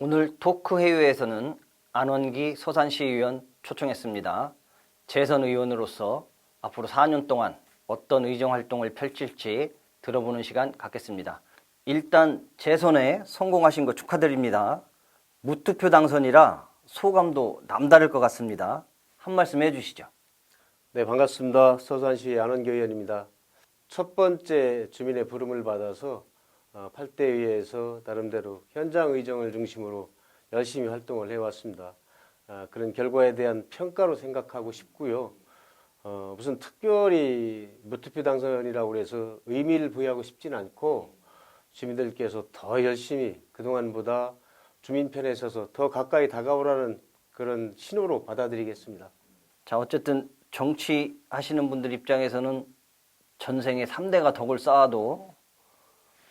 오늘 토크 회의에서는 안원기 서산시의원 초청했습니다. 재선 의원으로서 앞으로 4년 동안 어떤 의정활동을 펼칠지 들어보는 시간 갖겠습니다. 일단 재선에 성공하신 거 축하드립니다. 무투표 당선이라 소감도 남다를 것 같습니다. 한 말씀 해주시죠. 네, 반갑습니다. 서산시 안원기 의원입니다. 첫 번째 주민의 부름을 받아서 8대 의회에서 나름대로 현장 의정을 중심으로 열심히 활동을 해왔습니다. 그런 결과에 대한 평가로 생각하고 싶고요. 무슨 특별히 무투표 당선이라고 해서 의미를 부여하고 싶진 않고 주민들께서 더 열심히 그동안보다 주민 편에 서서 더 가까이 다가오라는 그런 신호로 받아들이겠습니다. 자, 어쨌든 정치하시는 분들 입장에서는 전생에 3대가 덕을 쌓아도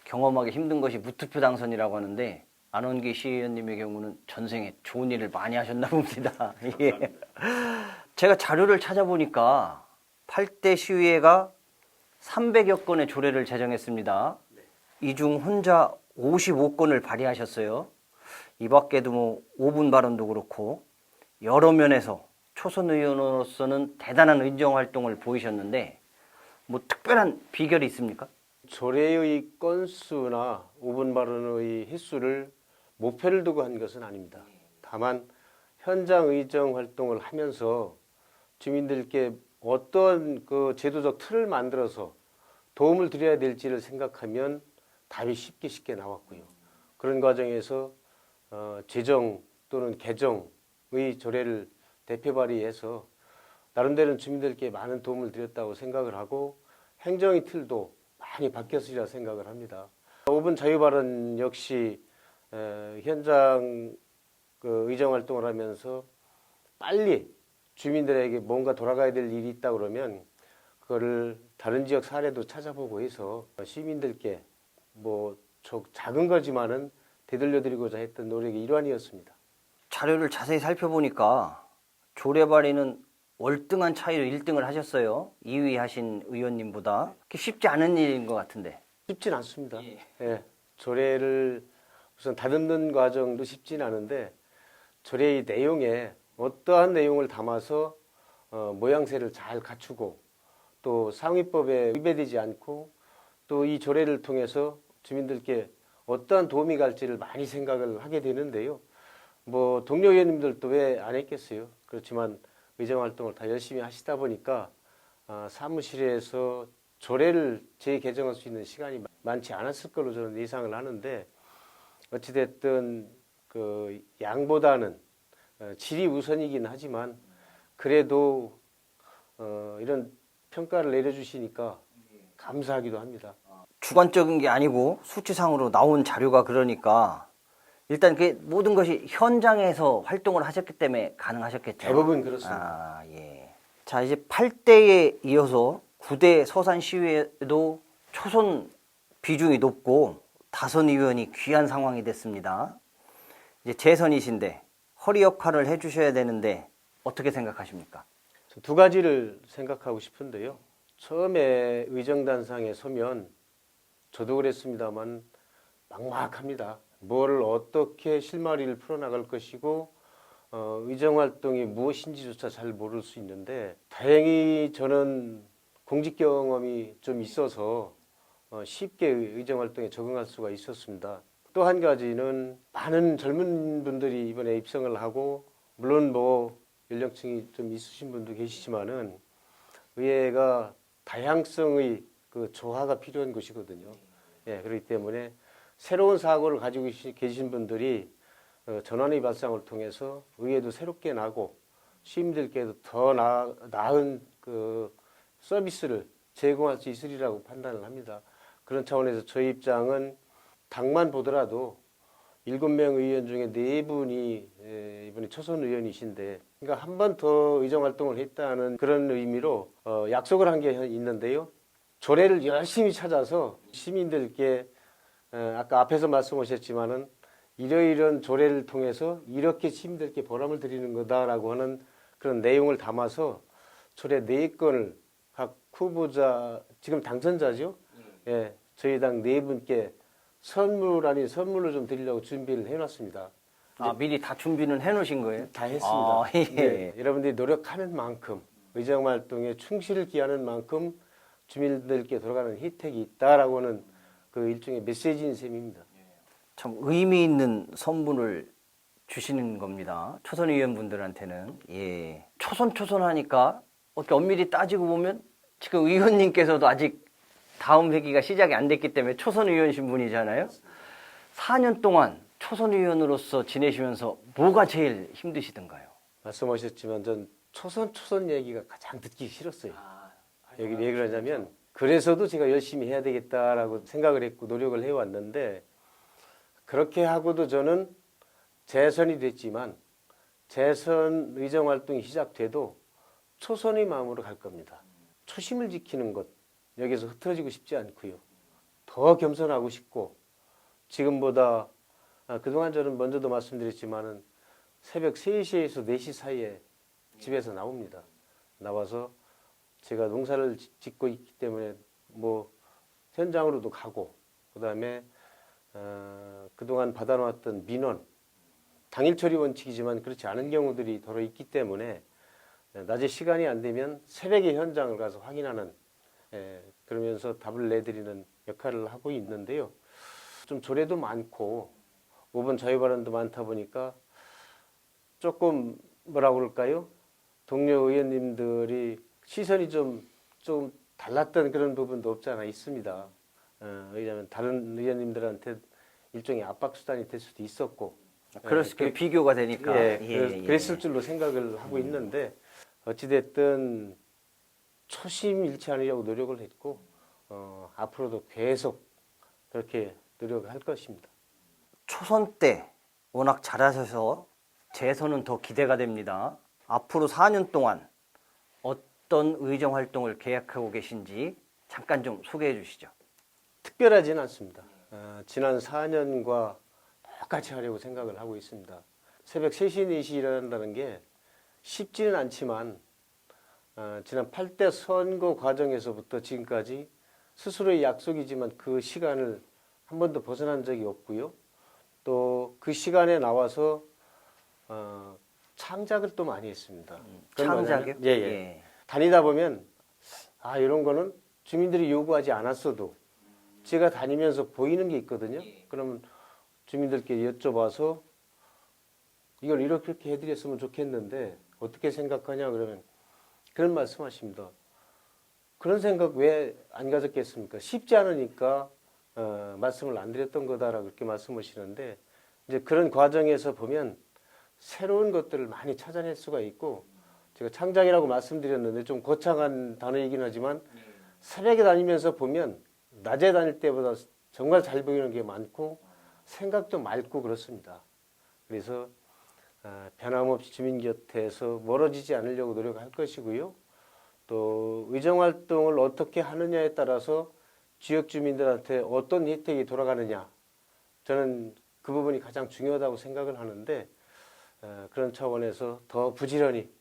경험하기 힘든 것이 무투표 당선이라고 하는데 안원기 시의원님의 경우는 전생에 좋은 일을 많이 하셨나 봅니다. 예. 제가 자료를 찾아보니까 8대 시의회가 300여 건의 조례를 제정했습니다. 이 중 혼자 55건을 발의하셨어요. 이 밖에도 뭐 5분 발언도 그렇고 여러 면에서 초선 의원으로서는 대단한 의정활동을 보이셨는데 뭐 특별한 비결이 있습니까? 조례의 건수나 5분 발언의 횟수를 목표를 두고 한 것은 아닙니다. 다만 현장 의정 활동을 하면서 주민들께 어떤 그 제도적 틀을 만들어서 도움을 드려야 될지를 생각하면 답이 쉽게 나왔고요. 그런 과정에서 제정 또는 개정의 조례를 대표 발의해서 나름대로 주민들께 많은 도움을 드렸다고 생각을 하고 행정의 틀도 많이 바뀌었으리라 생각을 합니다. 5분 자유발언 역시 현장 의정 활동을 하면서 빨리 주민들에게 뭔가 돌아가야 될 일이 있다 그러면 그거를 다른 지역 사례도 찾아보고 해서 시민들께 뭐 작은 거지만은 되돌려드리고자 했던 노력의 일환이었습니다. 자료를 자세히 살펴보니까 조례 발의는 월등한 차이로 1등을 하셨어요. 2위 하신 의원님보다. 쉽지 않은 일인 것 같은데. 쉽진 않습니다. 예, 조례를 우선 다듬는 과정도 쉽진 않은데 조례의 내용에 어떠한 내용을 담아서 모양새를 잘 갖추고 또 상위법에 위배되지 않고 또 이 조례를 통해서 주민들께 어떠한 도움이 갈지를 많이 생각을 하게 되는데요. 뭐 동료 의원님들도 왜 안 했겠어요. 그렇지만 의정활동을 다 열심히 하시다 보니까 사무실에서 조례를 재개정할 수 있는 시간이 많지 않았을 걸로 저는 예상을 하는데 어찌됐든 그 양보다는 질이 우선이긴 하지만 그래도 이런 평가를 내려주시니까 감사하기도 합니다. 주관적인 게 아니고 수치상으로 나온 자료가 그러니까 일단 그 모든 것이 현장에서 활동을 하셨기 때문에 가능하셨겠죠. 대부분 그렇습니다. 예. 자, 이제 8대에 이어서 9대 서산시의회도 초선 비중이 높고 다선 의원이 귀한 상황이 됐습니다. 이제 재선이신데 허리 역할을 해주셔야 되는데 어떻게 생각하십니까? 두 가지를 생각하고 싶은데요. 처음에 의정단상에 서면 저도 그랬습니다만 막막합니다. 뭘 어떻게 실마리를 풀어나갈 것이고 의정활동이 무엇인지조차 잘 모를 수 있는데 다행히 저는 공직 경험이 좀 있어서 쉽게 의정활동에 적응할 수가 있었습니다. 또 한 가지는 많은 젊은 분들이 이번에 입성을 하고 물론 뭐 연령층이 좀 있으신 분도 계시지만은 의회가 다양성의 그 조화가 필요한 곳이거든요. 예, 그렇기 때문에 새로운 사고를 가지고 계신 분들이 전환의 발상을 통해서 의회도 새롭게 나고 시민들께도 더 나은 그 서비스를 제공할 수 있으리라고 판단을 합니다. 그런 차원에서 저희 입장은 당만 보더라도 7명 의원 중에 4분이 이번에 초선 의원이신데 그러니까 한 번 더 의정활동을 했다는 그런 의미로 약속을 한 게 있는데요. 조례를 열심히 찾아서 시민들께 아까 앞에서 말씀하셨지만은 이러이런 조례를 통해서 이렇게 시민들께 보람을 드리는 거다라고 하는 그런 내용을 담아서 조례 4건을 각 후보자 지금 당선자죠. 예, 저희 당 4분께 선물 아닌 선물을 좀 드리려고 준비를 해놨습니다. 아, 미리 다 준비는 해놓으신 거예요? 다 했습니다. 아, 예. 네, 여러분들이 노력하는 만큼 의정활동에 충실을 기하는 만큼 주민들께 돌아가는 혜택이 있다라고는 그 일종의 메시지인 셈입니다. 참 의미 있는 선물을 주시는 겁니다. 초선 의원분들한테는. 예. 초선 하니까 어떻게 엄밀히 따지고 보면 지금 의원님께서도 아직 다음 회기가 시작이 안 됐기 때문에 초선 의원신 분이잖아요. 4년 동안 초선 의원으로서 지내시면서 뭐가 제일 힘드시던가요? 말씀하셨지만 전 초선 얘기가 가장 듣기 싫었어요. 여기 왜 그러냐면 그래서도 제가 열심히 해야 되겠다라고 생각을 했고 노력을 해왔는데 그렇게 하고도 저는 재선이 됐지만 재선 의정활동이 시작돼도 초선의 마음으로 갈 겁니다. 초심을 지키는 것 여기서 흐트러지고 싶지 않고요. 더 겸손하고 싶고 지금보다 그동안 저는 먼저도 말씀드렸지만은 새벽 3시에서 4시 사이에 집에서 나옵니다. 나와서 제가 농사를 짓고 있기 때문에 뭐 현장으로도 가고 그다음에 그동안 받아놓았던 민원 당일 처리 원칙이지만 그렇지 않은 경우들이 더러 있기 때문에 낮에 시간이 안 되면 새벽에 현장을 가서 확인하는 그러면서 답을 내드리는 역할을 하고 있는데요. 좀 조례도 많고 5번 자유발언도 많다 보니까 조금 뭐라고 그럴까요? 동료 의원님들이 시선이 좀 달랐던 그런 부분도 없지 않아 있습니다. 왜냐하면 다른 의원님들한테 일종의 압박 수단이 될 수도 있었고 그럴 수 비교가 되니까. 그랬을 줄로 생각을 하고 있는데 어찌됐든 초심 잃지 않으려고 노력을 했고 앞으로도 계속 그렇게 노력을 할 것입니다. 초선 때 워낙 잘하셔서 재선은 더 기대가 됩니다. 앞으로 4년 동안 어떤 의정 활동을 계획하고 계신지 잠깐 좀 소개해 주시죠. 특별하지는 않습니다. 지난 4년과 똑같이 하려고 생각을 하고 있습니다. 새벽 3시, 4시 일어난다는 게 쉽지는 않지만 지난 8대 선거 과정에서부터 지금까지 스스로의 약속이지만 그 시간을 한 번도 벗어난 적이 없고요. 또 그 시간에 나와서 창작을 또 많이 했습니다. 창작이요? 예. 다니다 보면 이런 거는 주민들이 요구하지 않았어도 제가 다니면서 보이는 게 있거든요. 그러면 주민들께 여쭤봐서 이걸 이렇게 해드렸으면 좋겠는데 어떻게 생각하냐 그러면 그런 말씀하십니다. 그런 생각 왜 안 가졌겠습니까? 쉽지 않으니까 말씀을 안 드렸던 거다라고 그렇게 말씀하시는데 이제 그런 과정에서 보면 새로운 것들을 많이 찾아낼 수가 있고 제가 창작이라고 말씀드렸는데 좀 거창한 단어이긴 하지만 새벽에 다니면서 보면 낮에 다닐 때보다 정말 잘 보이는 게 많고 생각도 맑고 그렇습니다. 그래서 변함없이 주민 곁에서 멀어지지 않으려고 노력할 것이고요. 또 의정활동을 어떻게 하느냐에 따라서 지역 주민들한테 어떤 혜택이 돌아가느냐 저는 그 부분이 가장 중요하다고 생각을 하는데 그런 차원에서 더 부지런히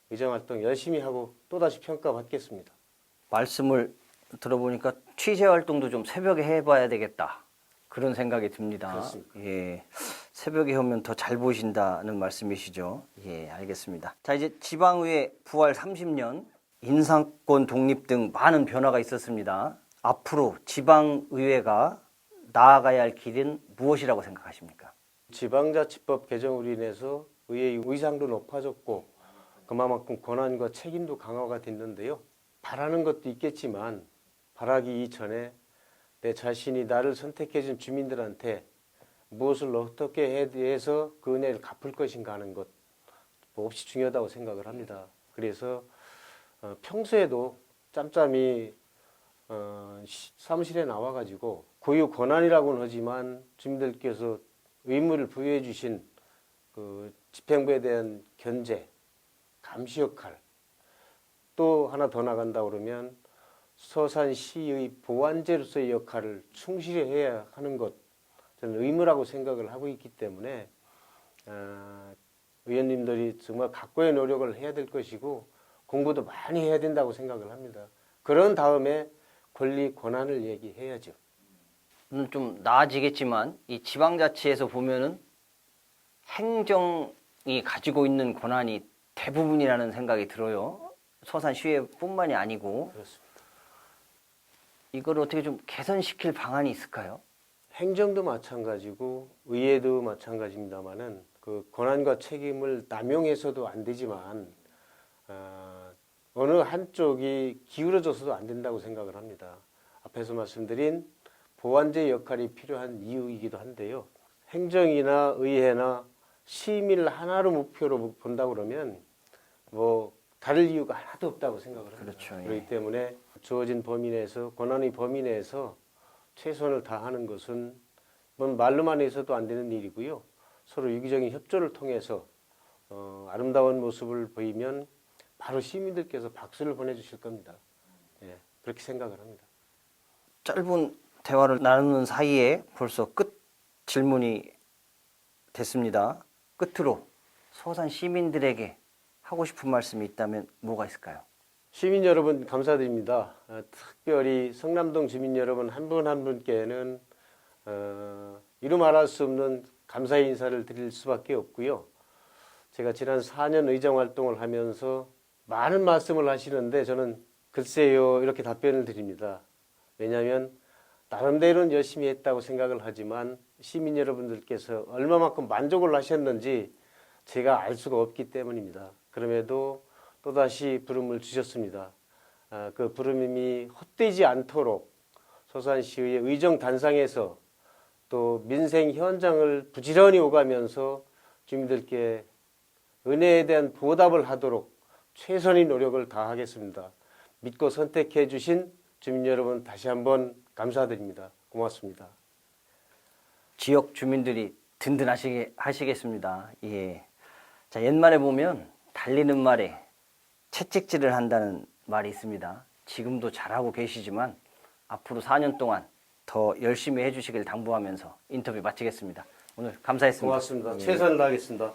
의정활동 열심히 하고 또다시 평가받겠습니다. 말씀을 들어보니까 취재 활동도 좀 새벽에 해봐야 되겠다 그런 생각이 듭니다. 그렇습니까? 예, 새벽에 하면 더 잘 보신다는 말씀이시죠? 예, 알겠습니다. 자, 이제 지방의회 부활 30년 인사권 독립 등 많은 변화가 있었습니다. 앞으로 지방의회가 나아가야 할 길은 무엇이라고 생각하십니까? 지방자치법 개정으로 인해서 의회의 의상도 높아졌고 그만큼 권한과 책임도 강화가 됐는데요. 바라는 것도 있겠지만 바라기 이전에 내 자신이 나를 선택해준 주민들한테 무엇을 어떻게 해서 그 은혜를 갚을 것인가 하는 것 몹시 중요하다고 생각을 합니다. 그래서 평소에도 짬짬이 사무실에 나와가지고 고유 권한이라고는 하지만 주민들께서 의무를 부여해 주신 그 집행부에 대한 견제, 감시 역할 또 하나 더 나간다 그러면 서산시의 보완제로서의 역할을 충실히 해야 하는 것 저는 의무라고 생각을 하고 있기 때문에 의원님들이 정말 각고의 노력을 해야 될 것이고 공부도 많이 해야 된다고 생각을 합니다. 그런 다음에 권리 권한을 얘기해야죠. 좀 나아지겠지만 이 지방자치에서 보면은 행정이 가지고 있는 권한이 대부분이라는 생각이 들어요. 서산시의뿐만이 아니고 그렇습니다. 이걸 어떻게 좀 개선시킬 방안이 있을까요? 행정도 마찬가지고 의회도 마찬가지입니다만은 그 권한과 책임을 남용해서도 안 되지만 어느 한쪽이 기울어져서도 안 된다고 생각을 합니다. 앞에서 말씀드린 보완제 역할이 필요한 이유이기도 한데요. 행정이나 의회나 시민을 하나로 목표로 본다고 그러면 뭐 다를 이유가 하나도 없다고 생각을 합니다. 그렇죠, 예. 그렇기 때문에 주어진 범위 내에서 권한의 범위 내에서 최선을 다하는 것은 뭔 말로만 해서도 안 되는 일이고요. 서로 유기적인 협조를 통해서 아름다운 모습을 보이면 바로 시민들께서 박수를 보내주실 겁니다. 예, 그렇게 생각을 합니다. 짧은 대화를 나누는 사이에 벌써 끝 질문이 됐습니다. 끝으로 서산 시민들에게 하고 싶은 말씀이 있다면 뭐가 있을까요? 시민 여러분 감사드립니다. 특별히 성남동 주민 여러분 한 분 한 분께는 이루 말할 수 없는 감사의 인사를 드릴 수밖에 없고요. 제가 지난 4년 의정 활동을 하면서 많은 말씀을 하시는데 저는 글쎄요 이렇게 답변을 드립니다. 왜냐하면 나름대로는 열심히 했다고 생각을 하지만 시민 여러분들께서 얼마만큼 만족을 하셨는지 제가 알 수가 없기 때문입니다. 그럼에도 또다시 부름을 주셨습니다. 그 부름이 헛되지 않도록 서산시의 의정 단상에서 또 민생 현장을 부지런히 오가면서 주민들께 은혜에 대한 보답을 하도록 최선의 노력을 다하겠습니다. 믿고 선택해 주신 주민 여러분 다시 한번 감사드립니다. 고맙습니다. 지역 주민들이 든든하시겠습니다. 예. 자, 옛말에 보면 달리는 말에 채찍질을 한다는 말이 있습니다. 지금도 잘하고 계시지만 앞으로 4년 동안 더 열심히 해주시길 당부하면서 인터뷰 마치겠습니다. 오늘 감사했습니다. 고맙습니다. 예. 최선을 다하겠습니다.